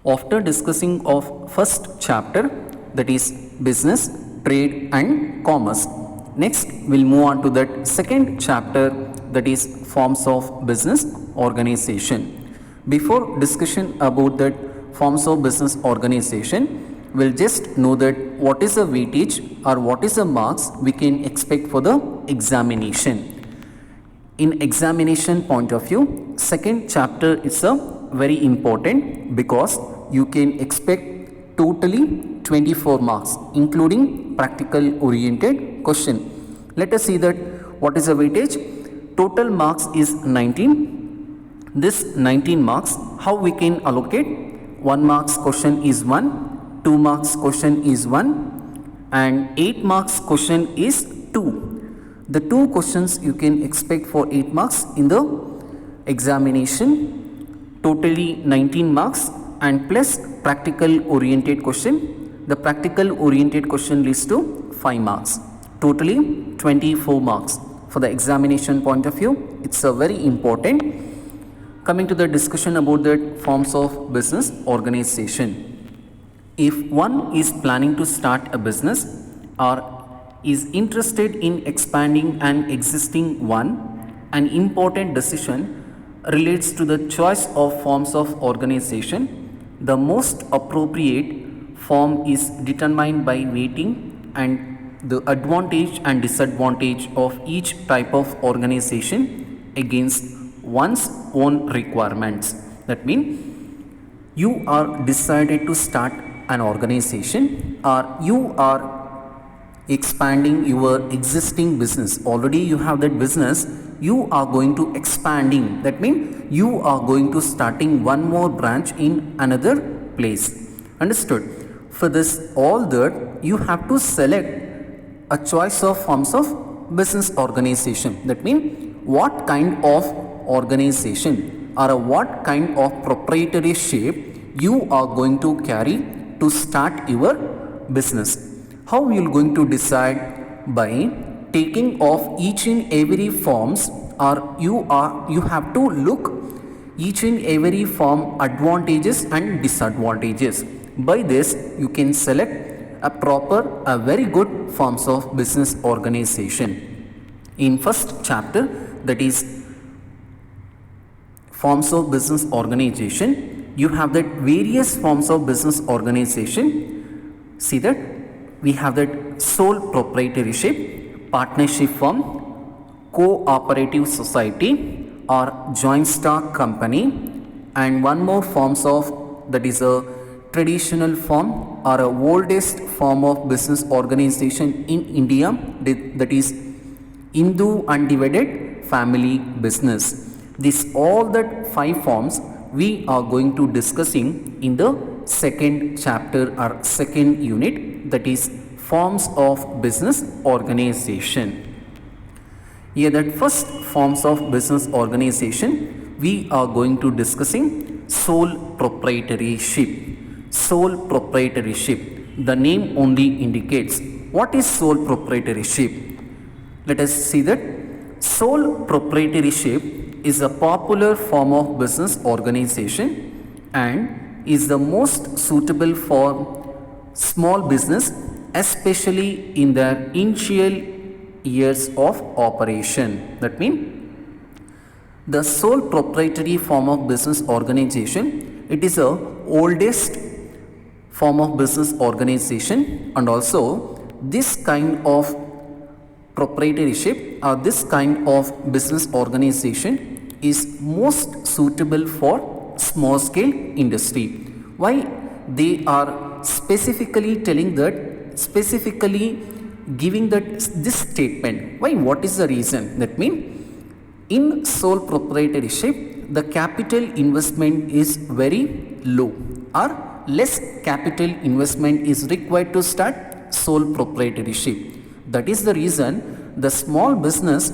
After discussing of first chapter, that is business, trade and commerce, next we'll move on to that second chapter, that is forms of business organization. Before discussion about that forms of business organization, we'll just know that what is the weightage or what is the marks we can expect for the examination. In examination point of view, second chapter is a very important because you can expect totally 24 marks including practical oriented question. Let us see that what is the weightage. Total marks is 19. This 19 marks, how we can allocate? 1 marks question is 1, 2 marks question is 1 and 8 marks question is 2. The 2 questions you can expect for 8 marks in the examination, totally 19 marks and plus practical oriented question. The practical oriented question leads to 5 marks, totally 24 marks. For the examination point of view, it's a very important. Coming to the discussion about the forms of business organization. If one is planning to start a business or is interested in expanding an existing one, an important decision relates to the choice of forms of organization. The most appropriate form is determined by weighting and the advantage and disadvantage of each type of organization against one's own requirements. That means you are decided to start an organization or you are expanding your existing business. Already you have that business, you are going to expanding. That means you are going to starting one more branch in another place. Understood? For this all that you have to select a choice of forms of business organization. That means what kind of organization or what kind of proprietoryship you are going to carry to start your business. How you are going to decide? By taking off each and every forms, or you have to look each and every form advantages and disadvantages. By this you can select a very good forms of business organization. In first chapter, that is forms of business organization, you have that various forms of business organization. See that we have that sole proprietorship, partnership firm, cooperative society or joint stock company, and one more forms of, that is a traditional form or a oldest form of business organization in India, that is Hindu undivided family business. This all that 5 forms we are going to discussing in the second chapter or second unit, that is forms of business organization. Here that first forms of business organization we are going to discussing sole proprietorship. Sole proprietorship, the name only indicates what is sole proprietorship. Let us see that sole proprietorship is a popular form of business organization and is the most suitable for small business, especially in their initial years of operation. That means the sole proprietary form of business organization, it is the oldest form of business organization, and also this kind of proprietorship or this kind of business organization is most suitable for small scale industry. Why they are specifically telling that, specifically giving that this statement? Why? What is the reason? That means in sole proprietorship the capital investment is very low or less capital investment is required to start sole proprietorship. That is the reason the small business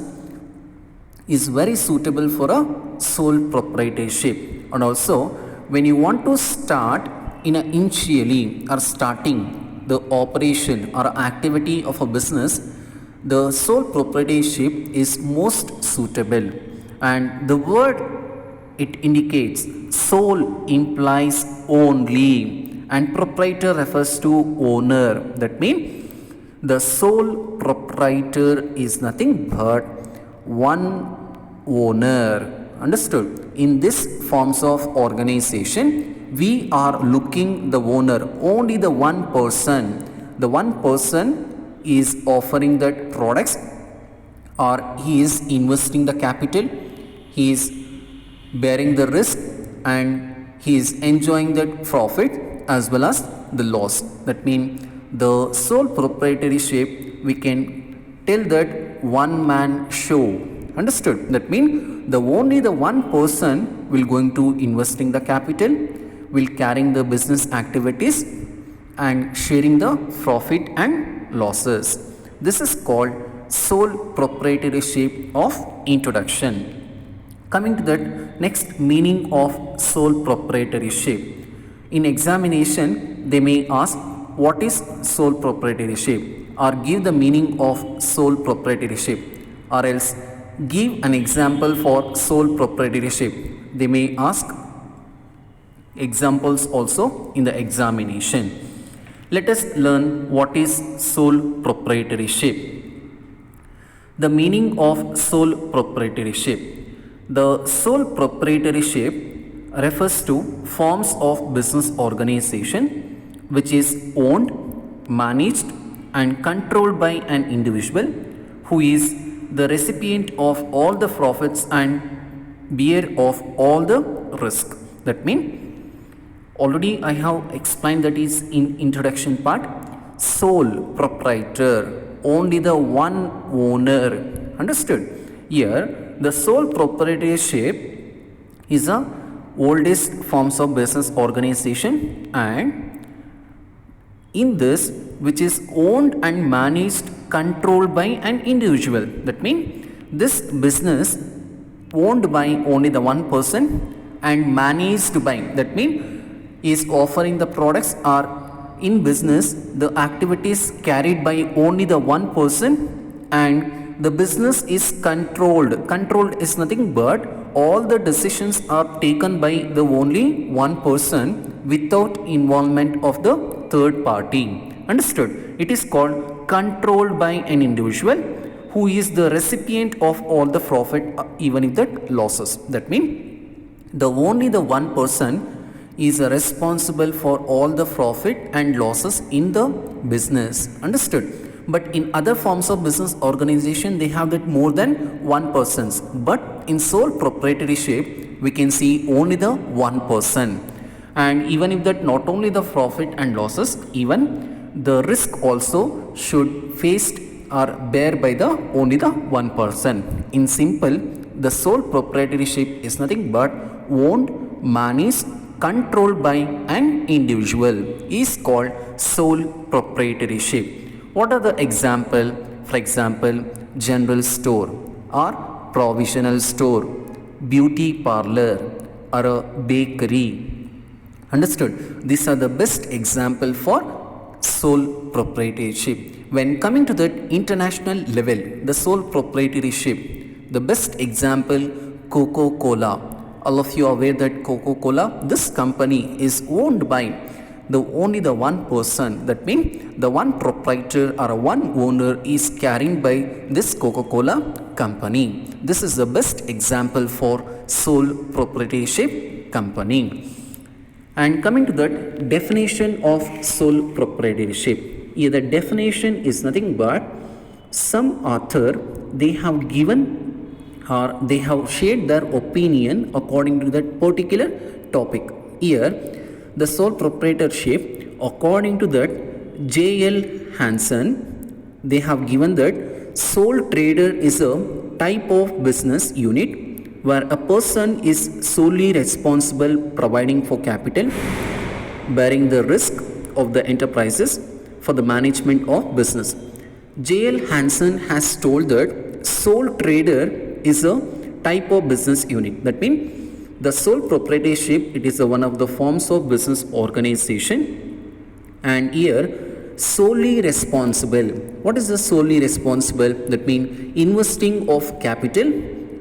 is very suitable for a sole proprietorship. And also when you want to start in a initially or starting the operation or activity of a business, the sole proprietorship is most suitable. And the word it indicates sole implies only and proprietor refers to owner. That means the sole proprietor is nothing but one owner. Understood? In this forms of organization, we are looking the owner, only the one person. The one person is offering that products, or he is investing the capital, he is bearing the risk, and he is enjoying the profit as well as the loss. That means the sole proprietorship, we can tell that one man show. Understood? That means the only the one person will going to investing the capital, will carrying the business activities and sharing the profit and losses. This is called sole proprietorship of introduction. Coming to that next meaning of sole proprietorship. In examination, they may ask what is sole proprietorship, or give the meaning of sole proprietorship, or else give an example for sole proprietorship. They may ask examples also in the examination. Let us learn what is sole proprietorship. The meaning of sole proprietorship. The sole proprietorship refers to forms of business organization which is owned, managed and controlled by an individual who is the recipient of all the profits and bear of all the risk. That means already I have explained that is in introduction part. Sole proprietor, only the one owner. Understood? Here the sole proprietorship is the oldest forms of business organization, and in this which is owned and managed, controlled by an individual. That means this business owned by only the one person and managed by, that means is offering the products, or in business the activities carried by only the one person, and the business is controlled. Controlled is nothing but all the decisions are taken by the only one person without involvement of the third party. Understood? It is called controlled by an individual who is the recipient of all the profit, even if that losses. That means the only the one person is responsible for all the profit and losses in the business. Understood? But in other forms of business organization, they have that more than one persons. But in sole proprietorship, we can see only the one person. And even if that not only the profit and losses, even the risk also should faced or bear by the only the one person. In simple, the sole proprietorship is nothing but owned, managed, controlled by an individual is called sole proprietorship. What are the example? For example, general store or provisional store, beauty parlor or a bakery. Understood? These are the best example for sole proprietorship. When coming to the international level, the sole proprietorship, the best example, Coca-Cola. All of you are aware that Coca-Cola, this company is owned by only the one person. That means the one proprietor or one owner is carrying by this Coca-Cola company. This is the best example for sole proprietorship company. And coming to that definition of sole proprietorship. Here the definition is nothing but some author, they have given or they have shared their opinion according to that particular topic. Here the sole proprietorship, according to that J.L. Hansen, they have given that sole trader is a type of business unit where a person is solely responsible providing for capital, bearing the risk of the enterprises for the management of business. J.L. Hansen has told that sole trader is a type of business unit. That means the sole proprietorship, it is one of the forms of business organization. And here solely responsible. What is the solely responsible? That means investing of capital,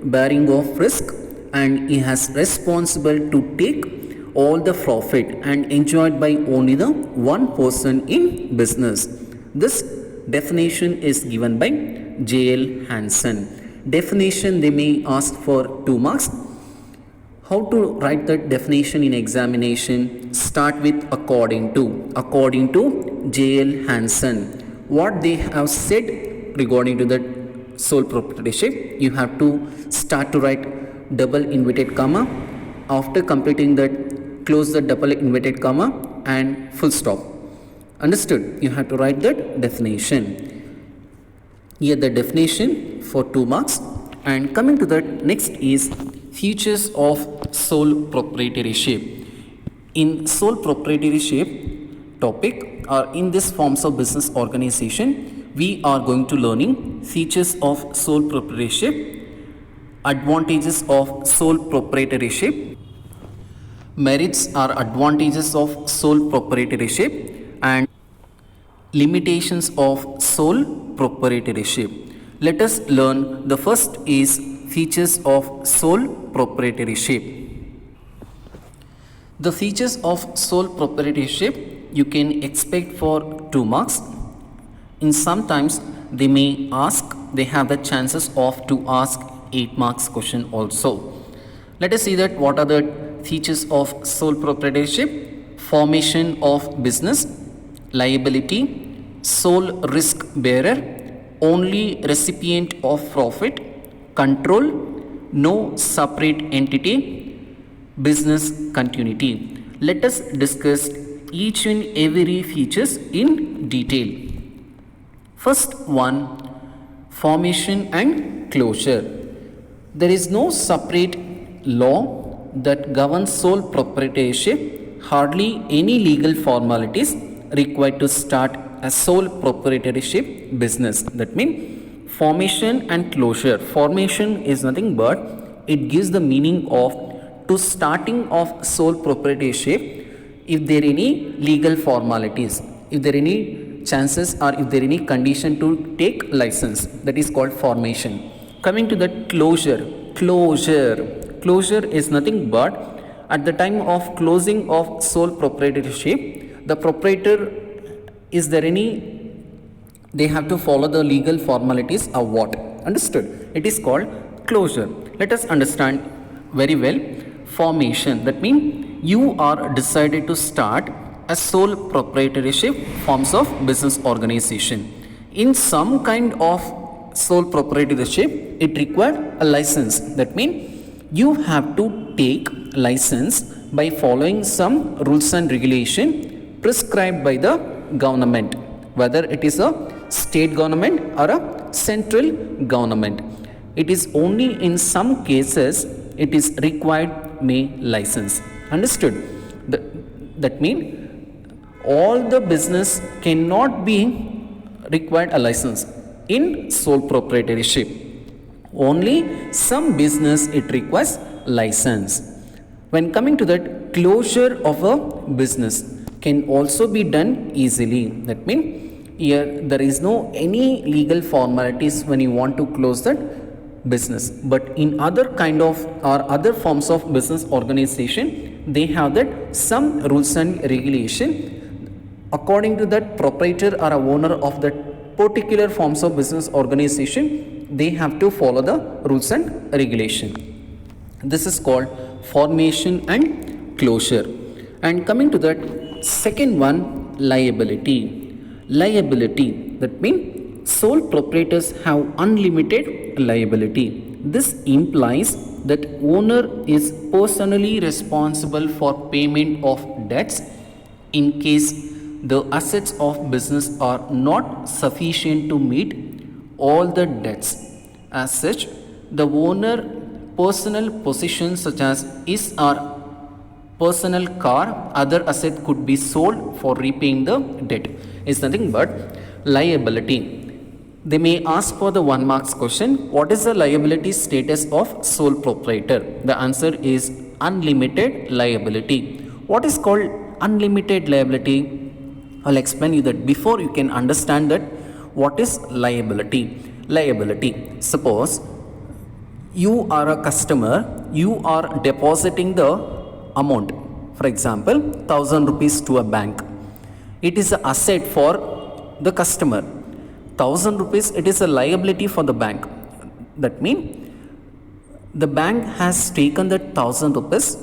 bearing of risk and he has responsible to take all the profit and enjoyed by only the one person in business. This definition is given by J.L. Hansen. Definition they may ask for 2 marks. How to write that definition in examination? Start with according to. According to J.L. Hansen. What they have said regarding to that sole proprietorship, you have to start to write double inverted comma. After completing that, close the double inverted comma and full stop. Understood? You have to write that definition. Here the definition for 2 marks. And coming to that, next is features of sole proprietorship. In sole proprietorship topic or in this forms of business organization, we are going to learning features of sole proprietorship, advantages of sole proprietorship, merits or advantages of sole proprietorship, and limitations of sole proprietorship. Let us learn. The first is features of sole proprietorship. The features of sole proprietorship you can expect for 2 marks. In sometimes they may ask, they have the chances of to ask 8 marks question also. Let us see that what are the features of sole proprietorship. Formation of business, liability, sole risk bearer, only recipient of profit, control, no separate entity, business continuity. Let us discuss each and every features in detail. First one, formation and closure. There is no separate law that governs sole proprietorship. Hardly any legal formalities required to start a sole proprietorship business. That means formation and closure. Formation is nothing but it gives the meaning of to starting of sole proprietorship. If there are any legal formalities, if there are any chances or if there are any condition to take license, that is called formation. Coming to the closure is nothing but at the time of closing of sole proprietorship, the proprietor, is there any, they have to follow the legal formalities of what? Understood? It is called closure. Let us understand very well. Formation, that means you are decided to start a sole proprietorship forms of business organization. In some kind of sole proprietorship, it required a license. That means you have to take license by following some rules and regulation prescribed by the government, whether it is a state government or a central government. It is only in some cases it is required may license. Understood? That means all the business cannot be required a license in sole proprietorship. Only some business it requires license. When coming to that, closure of a business can also be done easily. That means here there is no any legal formalities when you want to close that business. But in other kind of or other forms of business organization, they have that some rules and regulation. According to that proprietor or a owner of that particular forms of business organization, they have to follow the rules and regulation. This is called formation and closure. And coming to that second one, liability. Liability, that means sole proprietors have unlimited liability. This implies that owner is personally responsible for payment of debts in case the assets of business are not sufficient to meet all the debts. As such, the owner personal possessions such as his or personal car, other asset could be sold for repaying the debt. Is nothing but liability. They may ask for the 1 marks question. What is the liability status of sole proprietor? The answer is unlimited liability. What is called unlimited liability? I'll explain you that before you can understand that what is liability. Liability. Suppose You are a customer, you are depositing the amount, for example 1000 rupees to a bank. It is an asset for the customer. 1000 rupees, it is a liability for the bank. That means the bank has taken that 1000 rupees,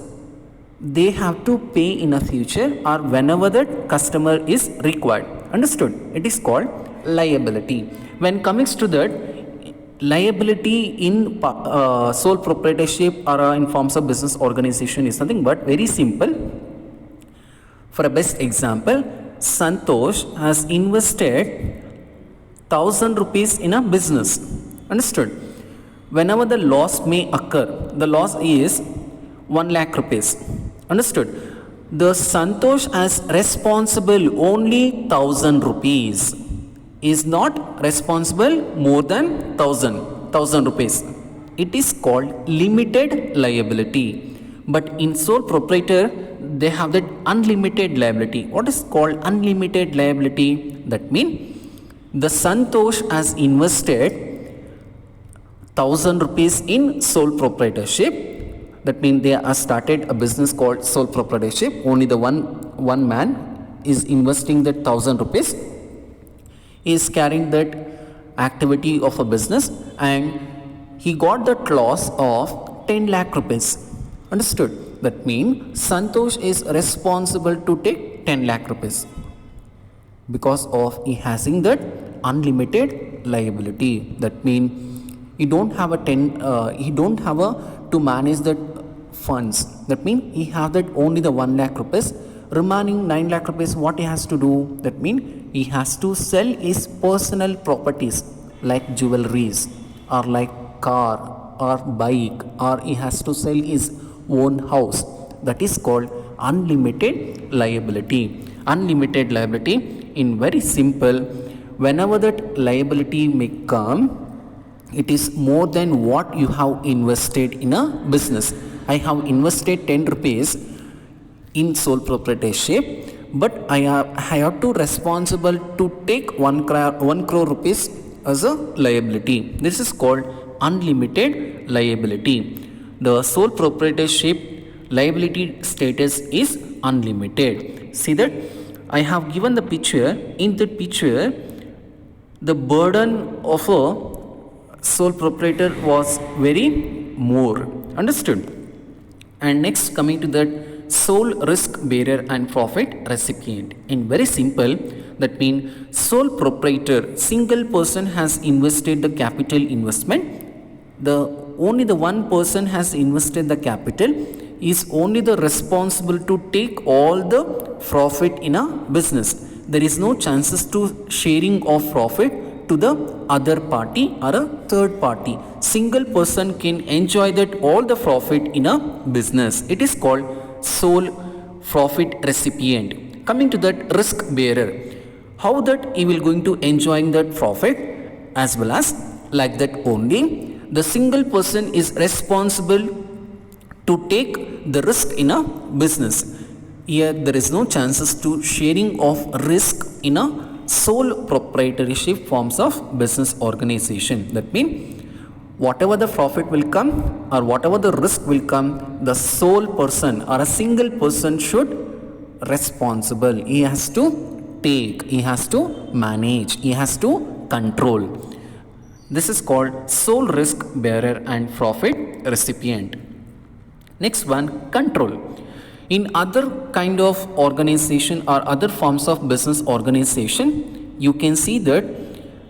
they have to pay in a future or whenever that customer is required. Understood? It is called liability. When coming to that, liability in sole proprietorship or in forms of business organization is nothing but very simple. For a best example, Santosh has invested 1000 rupees in a business. Understood? Whenever the loss may occur, the loss is 1 lakh rupees. Understood? The Santosh as responsible only 1000 rupees, is not responsible more than 1000 rupees. It is called limited liability. But in sole proprietor, they have that unlimited liability. What is called unlimited liability? That means the Santosh has invested 1000 rupees in sole proprietorship. That means they have started a business called sole proprietorship. Only the one man is investing that 1000 rupees. He is carrying that activity of a business and he got that loss of 10 lakh rupees. Understood? That means Santosh is responsible to take 10 lakh rupees because of he having that unlimited liability. That means he don't have to manage that funds. That means he have that only the 1 lakh rupees. Remaining 9 lakh rupees, what he has to do? That means he has to sell his personal properties like jewelries or like car or bike, or he has to sell his own house. That is called unlimited liability. Unlimited liability, in very simple, whenever that liability may come, it is more than what you have invested in a business. I have invested 10 rupees in sole proprietorship, but I have to responsible to take 1 crore rupees as a liability. This is called unlimited liability. The sole proprietorship liability status is unlimited. See that I have given the picture. In the picture, the burden of a sole proprietor was very more. Understood? And next, coming to that sole risk bearer and profit recipient. In very simple, that means sole proprietor, single person has invested the capital investment. Only the one person has invested the capital, is only the responsible to take all the profit in a business. There is no chances to sharing of profit to the other party or a third party. Single person can enjoy that all the profit in a business. It is called sole profit recipient. Coming to that risk bearer, how that he will going to enjoying that profit as well as like that only the single person is responsible to take the risk in a business. Here there is no chances to sharing of risk in a sole proprietorship forms of business organization. That means whatever the profit will come or whatever the risk will come, the sole person or a single person should responsible. He has to take, he has to manage, he has to control. This is called sole risk bearer and profit recipient. Next one, control. In other kind of organization or other forms of business organization, you can see that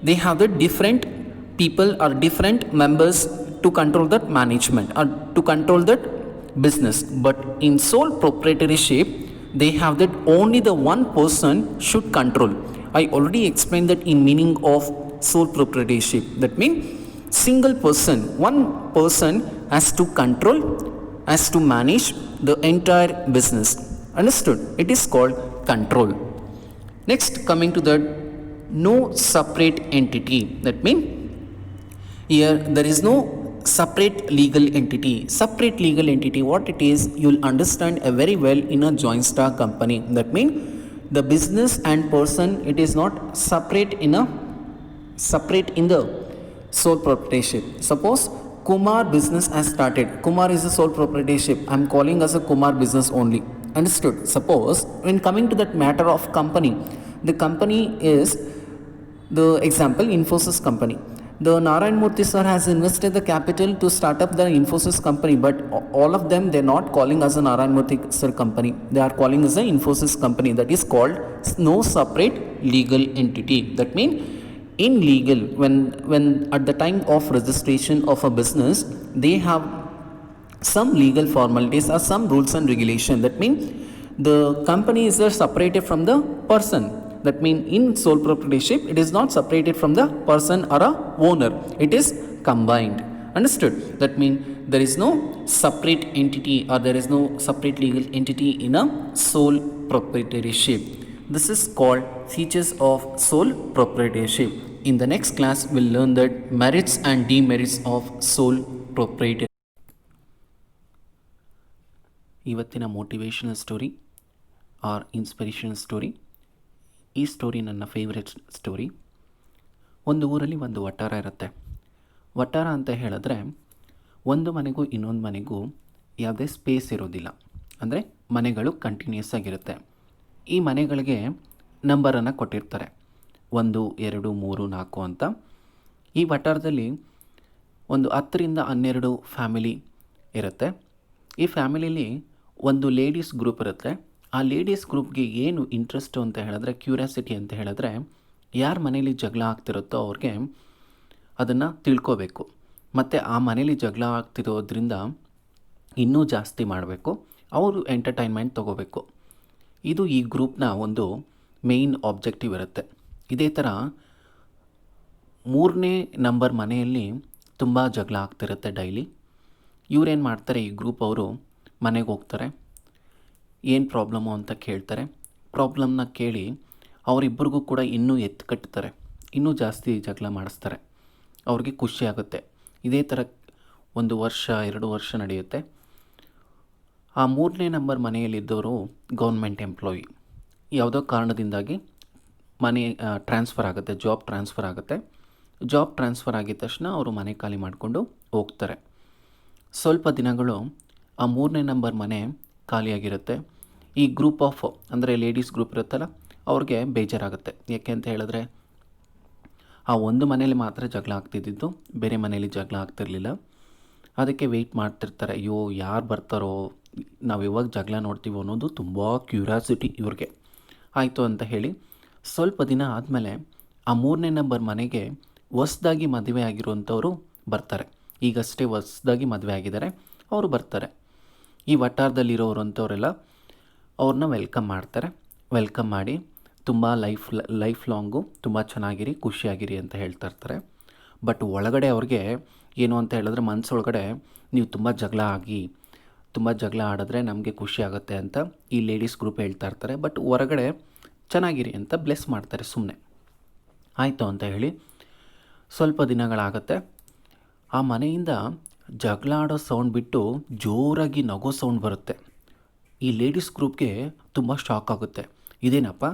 they have the different people or different members to control that management or to control that business. But in sole proprietorship, they have that only the one person should control. I already explained that in meaning of sole proprietorship. That means single person, one person has to control, has to manage the entire business. Understood? It is called control. Next, coming to that, no separate entity. That means here there is no separate legal entity. Separate legal entity, what it is, you will understand very well in a joint stock company. That means the business and person, it is not separate in the sole proprietorship. Suppose Kumar business has started. Kumar is a sole proprietorship. I'm calling as a Kumar business only. Understood? Suppose when coming to that matter of company, the company is the example Infosys company. The Narayan Murthy sir has invested the capital to start up the Infosys company, but all of them they're not calling as a Narayan Murthy sir company. They are calling as a Infosys company. That is called no separate legal entity. That means in legal, when at the time of registration of a business, they have some legal formalities or some rules and regulation. That means the company is separated from the person. That means in sole proprietorship it is not separated from the person or a owner, it is combined. Understood? That means there is no separate entity or there is no separate legal entity in a sole proprietorship. This is called features of sole proprietorship. In the next class we'll learn that merits and demerits of sole proprietorship. ಇವತ್ತಿನ motivational story or inspirational story. ಈ story ನನ್ನ favourite story. ಒಂದು ಊರಲ್ಲಿ ಒಂದು ವಠಾರ ಇರುತ್ತೆ. ವಠಾರ ಅಂತ ಹೇಳಿದ್ರೆ ಒಂದು ಮನೆಗೂ ಇನ್ನೊಂದು ಮನೆಗೂ ಯಾವುದೇ ಸ್ಪೇಸ್ ಇರೋದಿಲ್ಲ. ಅಂದರೆ ಮನೆಗಳು ಕಂಟಿನ್ಯೂಸ್ ಆಗಿರುತ್ತೆ. ಈ ಮನೆಗಳಿಗೆ ನಂಬರನ್ನು ಕೊಟ್ಟಿರ್ತಾರೆ, 1, 2, 3, 4 ಅಂತ. ಈ ವಠಾರದಲ್ಲಿ ಒಂದು 10ರಿಂದ 12 ಫ್ಯಾಮಿಲಿ ಇರುತ್ತೆ. ಈ ಫ್ಯಾಮಿಲಿಲಿ ಒಂದು ಲೇಡೀಸ್ ಗ್ರೂಪ್ ಇರುತ್ತೆ. ಆ ಲೇಡೀಸ್ ಗ್ರೂಪ್ಗೆ ಏನು ಇಂಟ್ರೆಸ್ಟು ಅಂತ ಹೇಳಿದ್ರೆ, ಕ್ಯೂರಿಯಾಸಿಟಿ ಅಂತ ಹೇಳಿದ್ರೆ, ಯಾರ ಮನೇಲಿ ಜಗಳ ಆಗ್ತಿರುತ್ತೋ ಅವ್ರಿಗೆ ಅದನ್ನು ತಿಳ್ಕೋಬೇಕು. ಮತ್ತು ಆ ಮನೇಲಿ ಜಗಳ ಆಗ್ತಿರೋದ್ರಿಂದ ಇನ್ನೂ ಜಾಸ್ತಿ ಮಾಡಬೇಕು, ಅವರು ಎಂಟರ್ಟೈನ್ಮೆಂಟ್ ತೊಗೋಬೇಕು. ಇದು ಈ ಗ್ರೂಪ್ನ ಒಂದು ಮೇಯ್ನ್ ಆಬ್ಜೆಕ್ಟಿವ್ ಇರುತ್ತೆ. ಇದೇ ಥರ 3ನೇ ನಂಬರ್ ಮನೆಯಲ್ಲಿ ತುಂಬ ಜಗಳ ಆಗ್ತಿರುತ್ತೆ ಡೈಲಿ. ಇವರೇನು ಮಾಡ್ತಾರೆ, ಈ ಗ್ರೂಪ್ ಅವರು ಮನೆಗೆ ಹೋಗ್ತಾರೆ, ಏನು ಪ್ರಾಬ್ಲಮ್ಮು ಅಂತ ಕೇಳ್ತಾರೆ. ಪ್ರಾಬ್ಲಮ್ನ ಕೇಳಿ ಅವರಿಬ್ಬರಿಗೂ ಕೂಡ ಇನ್ನೂ ಎತ್ತು ಕಟ್ತಾರೆ, ಇನ್ನೂ ಜಾಸ್ತಿ ಜಗಳ ಮಾಡಿಸ್ತಾರೆ. ಅವ್ರಿಗೆ ಖುಷಿ ಆಗುತ್ತೆ. ಇದೇ ಥರ 1 ವರ್ಷ 2 ವರ್ಷ ನಡೆಯುತ್ತೆ. ಆ 3ನೇ ನಂಬರ್ ಮನೆಯಲ್ಲಿದ್ದವರು ಗೌರ್ಮೆಂಟ್ ಎಂಪ್ಲಾಯಿ. ಯಾವುದೋ ಕಾರಣದಿಂದಾಗಿ ಮನೆ ಟ್ರಾನ್ಸ್ಫರ್ ಆಗುತ್ತೆ, ಜಾಬ್ ಟ್ರಾನ್ಸ್ಫರ್ ಆಗುತ್ತೆ. ಜಾಬ್ ಟ್ರಾನ್ಸ್ಫರ್ ಆಗಿದ ತಕ್ಷಣ ಅವರು ಮನೆ ಖಾಲಿ ಮಾಡಿಕೊಂಡು ಹೋಗ್ತಾರೆ. ಸ್ವಲ್ಪ ದಿನಗಳು ಆ 3ನೇ ನಂಬರ್ ಮನೆ ಖಾಲಿಯಾಗಿರುತ್ತೆ. ಈ ಗ್ರೂಪ್ ಆಫ್ ಅಂದರೆ ಲೇಡೀಸ್ ಗ್ರೂಪ್ ಇರುತ್ತಲ್ಲ, ಅವ್ರಿಗೆ ಬೇಜಾರಾಗುತ್ತೆ. ಯಾಕೆ ಅಂತ ಹೇಳಿದ್ರೆ ಆ ಒಂದು ಮನೇಲಿ ಮಾತ್ರ ಜಗಳ ಆಗ್ತಿದ್ದಿದ್ದು, ಬೇರೆ ಮನೇಲಿ ಜಗಳ ಆಗ್ತಿರಲಿಲ್ಲ. ಅದಕ್ಕೆ ವೆಯ್ಟ್ ಮಾಡ್ತಿರ್ತಾರೆ, ಅಯ್ಯೋ ಯಾರು ಬರ್ತಾರೋ, ನಾವು ಯಾವಾಗ ಜಗಳ ನೋಡ್ತೀವೋ ಅನ್ನೋದು ತುಂಬ ಕ್ಯೂರಿಯಾಸಿಟಿ ಇವ್ರಿಗೆ. ಆಯಿತು ಅಂತ ಹೇಳಿ ಸ್ವಲ್ಪ ದಿನ ಆದಮೇಲೆ ಆ 3ನೇ ನಂಬರ್ ಮನೆಗೆ ಹೊಸ್ದಾಗಿ ಮದುವೆ ಆಗಿರುವಂಥವ್ರು ಬರ್ತಾರೆ. ಈಗಷ್ಟೇ ಹೊಸ್ದಾಗಿ ಮದುವೆ ಆಗಿದ್ದಾರೆ, ಅವರು ಬರ್ತಾರೆ. ಈ ವಠಾರದಲ್ಲಿರೋರು ಅಂಥವರೆಲ್ಲ ಅವ್ರನ್ನ ವೆಲ್ಕಮ್ ಮಾಡ್ತಾರೆ. ವೆಲ್ಕಮ್ ಮಾಡಿ ತುಂಬ ಲೈಫ್ ಲಾಂಗು ತುಂಬ ಚೆನ್ನಾಗಿರಿ, ಖುಷಿಯಾಗಿರಿ ಅಂತ ಹೇಳ್ತಾ ಇರ್ತಾರೆ. ಬಟ್ ಒಳಗಡೆ ಅವ್ರಿಗೆ ಏನು ಅಂತ ಹೇಳಿದ್ರೆ, ಮನಸ್ಸೊಳಗಡೆ ನೀವು ತುಂಬ ಜಗಳ ಆಡಿದ್ರೆ ನಮಗೆ ಖುಷಿ ಆಗುತ್ತೆ ಅಂತ ಈ ಲೇಡೀಸ್ ಗ್ರೂಪ್ ಹೇಳ್ತಾ ಇರ್ತಾರೆ. ಬಟ್ ಹೊರಗಡೆ ಚೆನ್ನಾಗಿರಿ ಅಂತ ಬ್ಲೆಸ್ ಮಾಡ್ತಾರೆ ಸುಮ್ಮನೆ. ಆಯಿತು ಅಂತ ಹೇಳಿ ಸ್ವಲ್ಪ ದಿನಗಳಾಗತ್ತೆ. ಆ ಮನೆಯಿಂದ ಜಗಳ ಆಡೋ ಸೌಂಡ್ ಬಿಟ್ಟು ಜೋರಾಗಿ ನಗೋ ಸೌಂಡ್ ಬರುತ್ತೆ. ಈ ಲೇಡೀಸ್ ಗ್ರೂಪ್ಗೆ ತುಂಬ ಶಾಕ್ ಆಗುತ್ತೆ. ಇದೇನಪ್ಪ,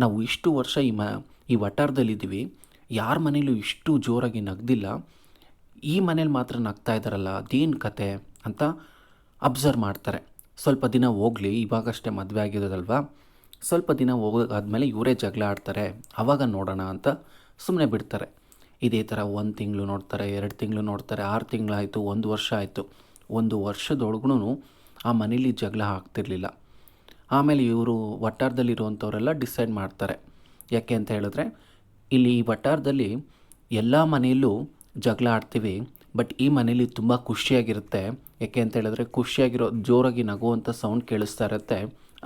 ನಾವು ಇಷ್ಟು ವರ್ಷ ಈ ವಠಾರದಲ್ಲಿದ್ದೀವಿ, ಯಾರ ಮನೇಲೂ ಇಷ್ಟು ಜೋರಾಗಿ ನಗ್ದಿಲ್ಲ, ಈ ಮನೇಲಿ ಮಾತ್ರ ನಗ್ತಾ ಇದ್ದಾರಲ್ಲ, ಅದೇನು ಕತೆ ಅಂತ ಅಬ್ಸರ್ವ್ ಮಾಡ್ತಾರೆ. ಸ್ವಲ್ಪ ದಿನ ಹೋಗಲಿ, ಇವಾಗಷ್ಟೇ ಮದುವೆ ಆಗಿರೋದಲ್ವಾ, ಸ್ವಲ್ಪ ದಿನ ಹೋಗೋದಾದ್ಮೇಲೆ ಇವರೇ ಜಗಳ ಆಡ್ತಾರೆ, ಆವಾಗ ನೋಡೋಣ ಅಂತ ಸುಮ್ಮನೆ ಬಿಡ್ತಾರೆ. ಇದೇ ಥರ 1 ತಿಂಗಳು ನೋಡ್ತಾರೆ, 2 ತಿಂಗಳು ನೋಡ್ತಾರೆ, 6 ತಿಂಗಳಾಯಿತು, 1 ವರ್ಷ ಆಯಿತು. 1 ವರ್ಷದೊಳಗೂ ಆ ಮನೇಲಿ ಜಗಳ ಆಗ್ತಿರ್ಲಿಲ್ಲ. ಆಮೇಲೆ ಇವರು ವಠಾರದಲ್ಲಿರುವಂಥವರೆಲ್ಲ ಡಿಸೈಡ್ ಮಾಡ್ತಾರೆ. ಯಾಕೆ ಅಂತ ಹೇಳಿದ್ರೆ, ಇಲ್ಲಿ ಈ ವಠಾರದಲ್ಲಿ ಎಲ್ಲ ಮನೆಯಲ್ಲೂ ಜಗಳ ಆಡ್ತೀವಿ, ಬಟ್ ಈ ಮನೇಲಿ ತುಂಬ ಖುಷಿಯಾಗಿರುತ್ತೆ. ಯಾಕೆ ಅಂತ ಹೇಳಿದ್ರೆ, ಖುಷಿಯಾಗಿರೋ ಜೋರಾಗಿ ನಗುವಂಥ ಸೌಂಡ್ ಕೇಳಿಸ್ತಾ ಇರುತ್ತೆ.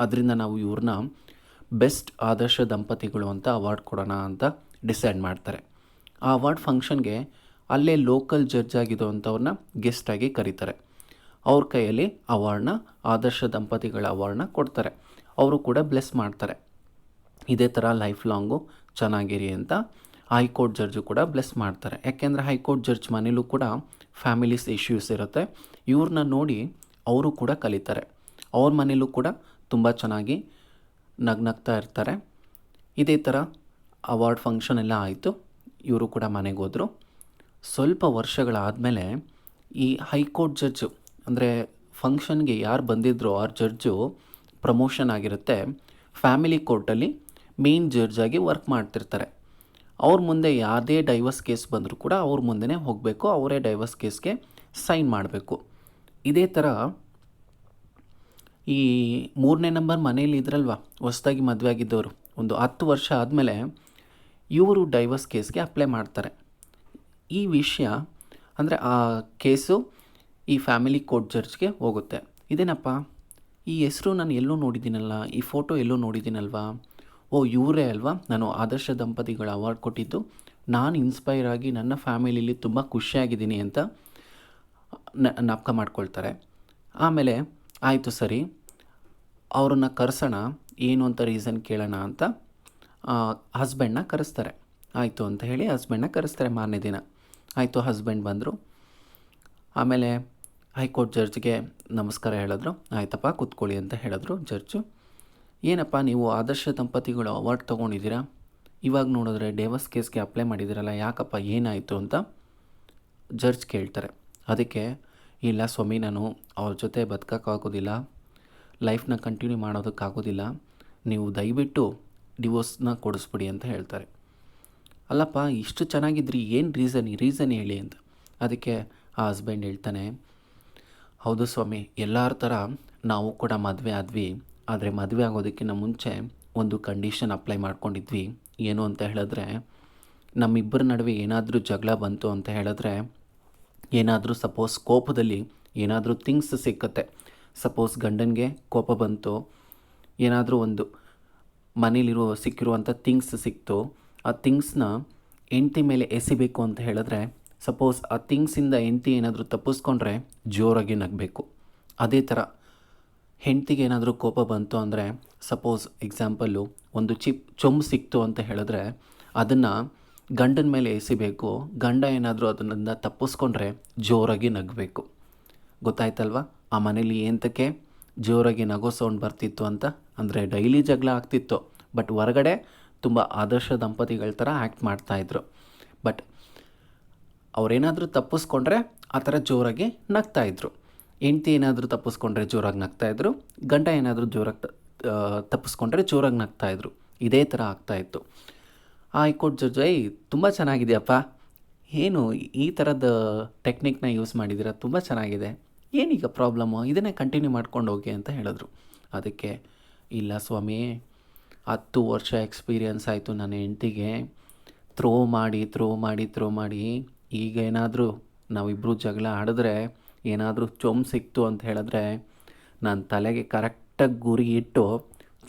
ಅದರಿಂದ ನಾವು ಇವ್ರನ್ನ ಬೆಸ್ಟ್ ಆದರ್ಶ ದಂಪತಿಗಳು ಅಂತ ಅವಾರ್ಡ್ ಕೊಡೋಣ ಅಂತ ಡಿಸೈಡ್ ಮಾಡ್ತಾರೆ. ಆ ಅವಾರ್ಡ್ ಫಂಕ್ಷನ್ಗೆ ಅಲ್ಲೇ ಲೋಕಲ್ ಜಡ್ಜ್ ಆಗಿರೋವಂಥವ್ರನ್ನ ಗೆಸ್ಟಾಗಿ ಕರೀತಾರೆ. ಅವ್ರ ಕೈಯಲ್ಲಿ ಅವಾರ್ಡ್ನ, ಆದರ್ಶ ದಂಪತಿಗಳ ಅವಾರ್ಡ್ನ ಕೊಡ್ತಾರೆ. ಅವರು ಕೂಡ ಬ್ಲೆಸ್ ಮಾಡ್ತಾರೆ. ಇದೇ ಥರ ಲೈಫ್ ಲಾಂಗು ಚೆನ್ನಾಗಿರಿ ಅಂತ ಹೈಕೋರ್ಟ್ ಜಡ್ಜು ಕೂಡ ಬ್ಲೆಸ್ ಮಾಡ್ತಾರೆ. ಯಾಕೆಂದರೆ ಹೈಕೋರ್ಟ್ ಜಡ್ಜ್ ಮನೇಲೂ ಕೂಡ ಫ್ಯಾಮಿಲೀಸ್ ಇಶ್ಯೂಸ್ ಇರುತ್ತೆ. ಇವ್ರನ್ನ ನೋಡಿ ಅವರು ಕೂಡ ಕಲಿತಾರೆ. ಅವ್ರ ಮನೇಲೂ ಕೂಡ ತುಂಬ ಚೆನ್ನಾಗಿ ನಗ್ನಗ್ತಾ ಇರ್ತಾರೆ. ಇದೇ ಥರ ಅವಾರ್ಡ್ ಫಂಕ್ಷನ್ ಎಲ್ಲ ಆಯಿತು. ಇವರು ಕೂಡ ಮನೆಗೆ ಹೋದರು. ಸ್ವಲ್ಪ ವರ್ಷಗಳಾದಮೇಲೆ ಈ ಹೈಕೋರ್ಟ್ ಜಡ್ಜು ಅಂದರೆ ಫಂಕ್ಷನ್ಗೆ ಯಾರು ಬಂದಿದ್ರೋ ಆ ಜಡ್ಜು ಪ್ರಮೋಷನ್ ಆಗಿರುತ್ತೆ, ಫ್ಯಾಮಿಲಿ ಕೋರ್ಟಲ್ಲಿ ಮೇನ್ ಜಡ್ಜ್ ಆಗಿ ವರ್ಕ್ ಮಾಡ್ತಿರ್ತಾರೆ. ಅವ್ರ ಮುಂದೆ ಯಾವುದೇ ಡೈವರ್ಸ್ ಕೇಸ್ ಬಂದರೂ ಕೂಡ ಅವ್ರ ಮುಂದೆನೇ ಹೋಗಬೇಕು, ಅವರೇ ಡೈವರ್ಸ್ ಕೇಸ್ಗೆ ಸೈನ್ ಮಾಡಬೇಕು. ಇದೇ ಥರ ಈ 3ನೇ ನಂಬರ್ ಮನೇಲಿ ಇದ್ರಲ್ವ, ಹೊಸ್ದಾಗಿ ಮದುವೆ ಆಗಿದ್ದವರು, ಒಂದು 10 ವರ್ಷ ಆದಮೇಲೆ ಇವರು ಡೈವರ್ಸ್ ಕೇಸ್ಗೆ ಅಪ್ಲೈ ಮಾಡ್ತಾರೆ. ಈ ವಿಷಯ ಅಂದರೆ ಆ ಕೇಸು ಈ ಫ್ಯಾಮಿಲಿ ಕೋರ್ಟ್ ಜಡ್ಜ್ಗೆ ಹೋಗುತ್ತೆ. ಇದೇನಪ್ಪ, ಈ ಹೆಸರು ನಾನು ಎಲ್ಲೋ ನೋಡಿದ್ದೀನಲ್ಲ, ಈ ಫೋಟೋ ಎಲ್ಲೋ ನೋಡಿದ್ದೀನಲ್ವಾ, ಓ ಇವರೇ ಅಲ್ವಾ ನಾನು ಆದರ್ಶ ದಂಪತಿಗಳ ಅವಾರ್ಡ್ ಕೊಟ್ಟಿದ್ದು, ನಾನು ಇನ್ಸ್ಪೈರ್ ಆಗಿ ನನ್ನ ಫ್ಯಾಮಿಲಿಲಿ ತುಂಬ ಖುಷಿಯಾಗಿದ್ದೀನಿ ಅಂತ ಜ್ಞಾಪಕ ಮಾಡ್ಕೊಳ್ತಾರೆ. ಆಮೇಲೆ ಆಯಿತು ಸರಿ, ಅವ್ರನ್ನ ಕರೆಸೋಣ, ಏನು ಅಂತ ರೀಸನ್ ಕೇಳೋಣ ಅಂತ ಹಸ್ಬೆಂಡ್ನ ಕರೆಸ್ತಾರೆ. ಆಯಿತು ಅಂತ ಹೇಳಿ ಹಸ್ಬೆಂಡ್ನ ಕರೆಸ್ತಾರೆ ಮಾರನೇ ದಿನ. ಆಯಿತು, ಹಸ್ಬೆಂಡ್ ಬಂದರು. ಆಮೇಲೆ ಹೈಕೋರ್ಟ್ ಜಡ್ಜ್ಗೆ ನಮಸ್ಕಾರ ಹೇಳಿದ್ರು. ಆಯ್ತಪ್ಪ ಕೂತ್ಕೊಳ್ಳಿ ಅಂತ ಹೇಳಿದ್ರು ಜಡ್ಜು. ಏನಪ್ಪ ನೀವು ಆದರ್ಶ ದಂಪತಿಗಳು ಅವಾರ್ಡ್ ತೊಗೊಂಡಿದ್ದೀರಾ, ಇವಾಗ ನೋಡಿದ್ರೆ ಡೈವರ್ಸ್ ಕೇಸ್ಗೆ ಅಪ್ಲೈ ಮಾಡಿದ್ದೀರಲ್ಲ, ಯಾಕಪ್ಪ ಏನಾಯಿತು ಅಂತ ಜಡ್ಜ್ ಕೇಳ್ತಾರೆ. ಅದಕ್ಕೆ ಇಲ್ಲ ಸ್ವಾಮಿ, ನಾನು ಅವ್ರ ಜೊತೆ ಬದುಕೋಕ್ಕಾಗೋದಿಲ್ಲ, ಲೈಫ್ನ ಕಂಟಿನ್ಯೂ ಮಾಡೋದಕ್ಕಾಗೋದಿಲ್ಲ, ನೀವು ದಯವಿಟ್ಟು ಡಿವೋರ್ಸ್ನ ಕೊಡಿಸ್ಬಿಡಿ ಅಂತ ಹೇಳ್ತಾರೆ. ಅಲ್ಲಪ್ಪ ಇಷ್ಟು ಚೆನ್ನಾಗಿದ್ರಿ, ಏನು ರೀಸನ್ ಹೇಳಿ ಅಂತ. ಅದಕ್ಕೆ ಆ ಹಸ್ಬೆಂಡ್ ಹೇಳ್ತಾನೆ, ಹೌದು ಸ್ವಾಮಿ, ಎಲ್ಲರ ಥರ ನಾವು ಕೂಡ ಮದುವೆ ಆದ್ವಿ, ಆದರೆ ಮದುವೆ ಆಗೋದಕ್ಕಿಂತ ಮುಂಚೆ ಒಂದು ಕಂಡೀಷನ್ ಅಪ್ಲೈ ಮಾಡ್ಕೊಂಡಿದ್ವಿ. ಏನು ಅಂತ ಹೇಳಿದ್ರೆ, ನಮ್ಮಿಬ್ಬರ ನಡುವೆ ಏನಾದರೂ ಜಗಳ ಬಂತು ಅಂತ ಹೇಳಿದ್ರೆ, ಏನಾದರೂ ಸಪೋಸ್ ಕೋಪದಲ್ಲಿ ಏನಾದರೂ ಥಿಂಗ್ಸ್ ಸಿಕ್ಕತ್ತೆ, ಸಪೋಸ್ ಗಂಡನಿಗೆ ಕೋಪ ಬಂತು, ಏನಾದರೂ ಒಂದು ಸಿಕ್ಕಿರುವಂಥ ಥಿಂಗ್ಸ್ ಸಿಕ್ತು, ಆ ಥಿಂಗ್ಸ್ನ ಹೆಂಡತಿ ಮೇಲೆ ಎಸಿಬೇಕು ಅಂತ ಹೇಳಿದ್ರೆ, ಸಪೋಸ್ ಆ ಥಿಂಗ್ಸಿಂದ ಹೆಂಡತಿ ಏನಾದರೂ ತಪ್ಪಿಸ್ಕೊಂಡ್ರೆ ಜೋರಾಗಿ ನಗಬೇಕು. ಅದೇ ಥರ ಹೆಂಡತಿಗೆ ಏನಾದರೂ ಕೋಪ ಬಂತು ಅಂದರೆ, ಸಪೋಸ್ ಎಕ್ಸಾಂಪಲ್ಲು ಒಂದು ಚೊಂಬು ಸಿಕ್ತು ಅಂತ ಹೇಳಿದ್ರೆ ಅದನ್ನು ಗಂಡನ ಮೇಲೆ ಎಸಿಬೇಕು, ಗಂಡ ಏನಾದರೂ ಅದನ್ನು ತಪ್ಪಿಸ್ಕೊಂಡ್ರೆ ಜೋರಾಗಿ ನಗಬೇಕು. ಗೊತ್ತಾಯ್ತಲ್ವ ಆ ಮನೇಲಿ ಏನಕ್ಕೆ ಜೋರಾಗಿ ನಗೋ ಸೌಂಡ್ ಬರ್ತಿತ್ತು ಅಂತ? ಅಂದರೆ ಡೈಲಿ ಜಗಳ ಆಗ್ತಿತ್ತು, ಬಟ್ ಹೊರಗಡೆ ತುಂಬ ಆದರ್ಶ ದಂಪತಿಗಳ ಥರ ಆ್ಯಕ್ಟ್ ಮಾಡ್ತಾಯಿದ್ರು. ಬಟ್ ಅವರೇನಾದರೂ ತಪ್ಪಿಸ್ಕೊಂಡ್ರೆ ಆ ಥರ ಜೋರಾಗಿ ನಗ್ತಾಯಿದ್ರು. ಹೆಂಡ್ತಿ ಏನಾದರೂ ತಪ್ಪಿಸ್ಕೊಂಡ್ರೆ ಜೋರಾಗಿ ನಗ್ತಾಯಿದ್ರು, ಗಂಡ ಏನಾದರೂ ಜೋರಾಗಿ ತಪ್ಪಿಸ್ಕೊಂಡ್ರೆ ಜೋರಾಗಿ ನಗ್ತಾಯಿದ್ರು. ಇದೇ ಥರ ಆಗ್ತಾಯಿತ್ತು. ಆ ಹೈಕೋರ್ಟ್ ಜಡ್ಜ್, ತುಂಬ ಚೆನ್ನಾಗಿದೆಯಪ್ಪ, ಏನು ಈ ಥರದ ಟೆಕ್ನಿಕ್ನ ಯೂಸ್ ಮಾಡಿದ್ದೀರಾ, ತುಂಬ ಚೆನ್ನಾಗಿದೆ, ಏನೀಗ ಪ್ರಾಬ್ಲಮ್ಮು, ಇದನ್ನೇ ಕಂಟಿನ್ಯೂ ಮಾಡ್ಕೊಂಡು ಹೋಗಿ ಅಂತ ಹೇಳಿದ್ರು. ಅದಕ್ಕೆ ಇಲ್ಲ ಸ್ವಾಮಿ, 10 ವರ್ಷ ಎಕ್ಸ್ಪೀರಿಯನ್ಸ್ ಆಯಿತು ನನ್ನ ಹೆಂಡ್ತಿಗೆ, ಥ್ರೋ ಮಾಡಿ ಈಗ ಏನಾದರೂ ನಾವಿಬ್ಬರು ಜಗಳ ಆಡಿದ್ರೆ, ಏನಾದರೂ ಚೊಂಬು ಸಿಕ್ತು ಅಂತ ಹೇಳಿದ್ರೆ, ನಾನು ತಲೆಗೆ ಕರೆಕ್ಟಾಗಿ ಗುರಿ ಇಟ್ಟು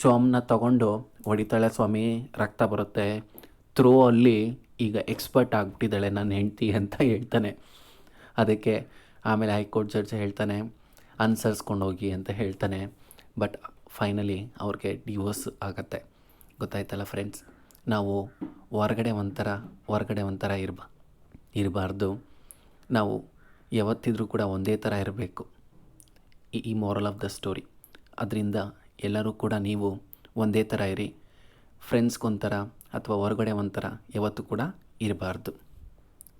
ಚೊಂಬನ್ನ ತಗೊಂಡು ಹೊಡಿತಾಳೆ ಸ್ವಾಮಿ, ರಕ್ತ ಬರುತ್ತೆ, ಥ್ರೋ ಅಲ್ಲಿ ಈಗ ಎಕ್ಸ್ಪರ್ಟ್ ಆಗಿಬಿಟ್ಟಿದ್ದಾಳೆ ನನ್ನ ಹೆಂಡ್ತಿ ಅಂತ ಹೇಳ್ತಾನೆ. ಅದಕ್ಕೆ ಆಮೇಲೆ ಹೈಕೋರ್ಟ್ ಜಡ್ಜ್ ಹೇಳ್ತಾನೆ, ಅನುಸರಿಸ್ಕೊಂಡು ಹೋಗಿ ಅಂತ ಹೇಳ್ತಾನೆ. ಬಟ್ ಫೈನಲಿ ಅವ್ರಿಗೆ ಡಿವೋರ್ಸ್ ಆಗತ್ತೆ. ಗೊತ್ತಾಯ್ತಲ್ಲ ಫ್ರೆಂಡ್ಸ್, ನಾವು ಹೊರಗಡೆ ಒಂಥರ ಇರಬಾರ್ದು, ನಾವು ಯಾವತ್ತಿದ್ರೂ ಕೂಡ ಒಂದೇ ಥರ ಇರಬೇಕು. ಈ ಮಾರಲ್ ಆಫ್ ದ ಸ್ಟೋರಿ. ಅದರಿಂದ ಎಲ್ಲರೂ ಕೂಡ ನೀವು ಒಂದೇ ಥರ ಇರಿ, ಫ್ರೆಂಡ್ಸ್ಗೊಂಥರ ಅಥವಾ ಹೊರಗಡೆ ಒಂಥರ ಯಾವತ್ತೂ ಕೂಡ ಇರಬಾರ್ದು.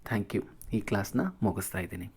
Thank you. ಈ ಕ್ಲಾಸ್ನ ಮುಗಿಸ್ತಾ ಇದ್ದೀನಿ.